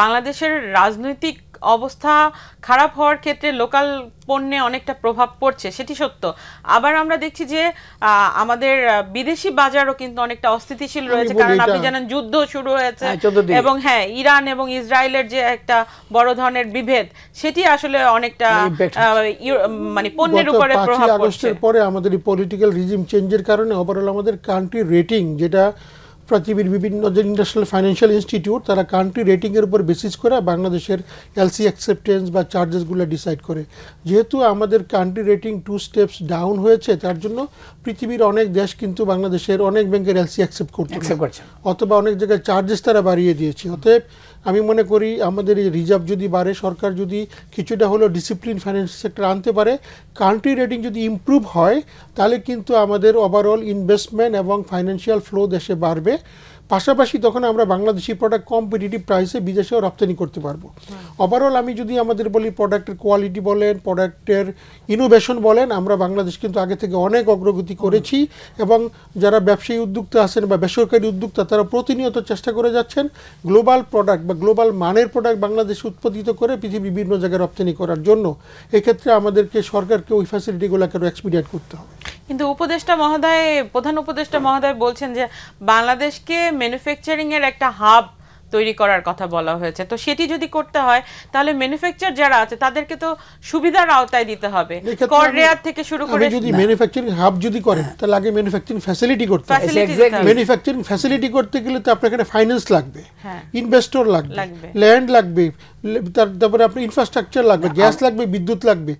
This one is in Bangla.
বাংলাদেশের রাজনৈতিক অবস্থা খারাপ হওয়ার ক্ষেত্রে লোকাল পণ্যে অনেকটা প্রভাব পড়ছে, সেটি সত্য। আবার আমরা দেখছি যে আমাদের বিদেশি বাজারও কিন্তু অনেকটা অস্থিতিশীল রয়েছে, কারণ আপনি জানেন যুদ্ধ শুরু হয়েছে এবং হ্যাঁ, ইরান এবং ইসরায়েলের যে একটা বড় ধরনের বিভেদ, সেটি আসলে অনেকটা মানে পণ্যের উপরে প্রভাব পড়ছে। পরে আমাদের এই পলিটিক্যাল রিজিম চেঞ্জের কারণে ওভারঅল আমাদের কান্ট্রি রেটিং, যেটা পৃথিবীর বিভিন্ন যে ইন্টারন্যাশনাল ফাইন্যান্সিয়াল ইনস্টিটিউট, তারা কান্ট্রি রেটিংয়ের উপর বেসিস করে বাংলাদেশের এলসি অ্যাকসেপ্টেন্স বা চার্জেসগুলো ডিসাইড করে। যেহেতু আমাদের কান্ট্রি রেটিং 2 স্টেপস ডাউন হয়েছে, তার জন্য পৃথিবীর অনেক দেশ কিন্তু বাংলাদেশের অনেক ব্যাংকের এলসি অ্যাকসেপ্ট করছে অথবা অনেক জায়গায় চার্জেস তারা বাড়িয়ে দিয়েছে। অতএব আমি মনে করি আমাদের এই রিজার্ভ যদি বাড়ে, সরকার যদি কিছুটা হলেও ডিসিপ্লিন ফাইন্যান্স সেক্টর আনতে পারে, কান্ট্রি রেটিং যদি ইমপ্রুভ হয়, তাহলে কিন্তু আমাদের ওভারঅল ইনভেস্টমেন্ট এবং ফাইন্যান্সিয়াল ফ্লো দেশে বাড়বে। পাশাপাশি তখন আমরা বাংলাদেশি প্রোডাক্ট কম্পিটিটিভ প্রাইসে বিদেশেও রপ্তানি করতে পারবো। ওভারঅল আমি যদি আমাদের বলি, প্রোডাক্টের কোয়ালিটি বলেন, প্রোডাক্টের ইনোভেশন বলেন, আমরা বাংলাদেশ কিন্তু আগে থেকে অনেক অগ্রগতি করেছি এবং যারা ব্যবসায়ী উদ্যোক্তা আছেন বা বেসরকারি উদ্যোক্তা, তারা প্রতিনিয়ত চেষ্টা করে যাচ্ছেন গ্লোবাল প্রোডাক্ট বা গ্লোবাল মানের প্রোডাক্ট বাংলাদেশে উৎপাদিত করে পৃথিবীর বিভিন্ন জায়গায় রপ্তানি করার জন্য। এক্ষেত্রে আমাদেরকে সরকারকে ওই ফ্যাসিলিটিগুলোকে আরও এক্সপিডিয়েট করতে হবে। কিন্তু উপদেষ্টা মহোদয়, প্রধান উপদেষ্টা মহোদয় বলছেন যে বাংলাদেশকে ম্যানুফ্যাকচারিং এর একটা হাব তৈরি করার কথা বলা হয়েছে। তো সেটি যদি করতে হয়, তাহলে ম্যানুফ্যাকচার যারা আছে তাদেরকে তো সুবিধার আওতায় দিতে হবে, কর্ডিয়ার থেকে শুরু করে। যদি ম্যানুফ্যাকচারিং হাব যদি করেন, তাহলে আগে ম্যানুফ্যাকচারিং ফ্যাসিলিটি করতে হবে। ম্যানুফ্যাকচারিং ফ্যাসিলিটি করতে গেলে তো আপনার এখানে ফাইন্যান্স লাগবে, ইনভেস্টর লাগবে, ল্যান্ড লাগবে, তারপরে আপনার ইনফ্রাস্ট্রাকচার লাগবে, গ্যাস লাগবে, বিদ্যুৎ লাগবে।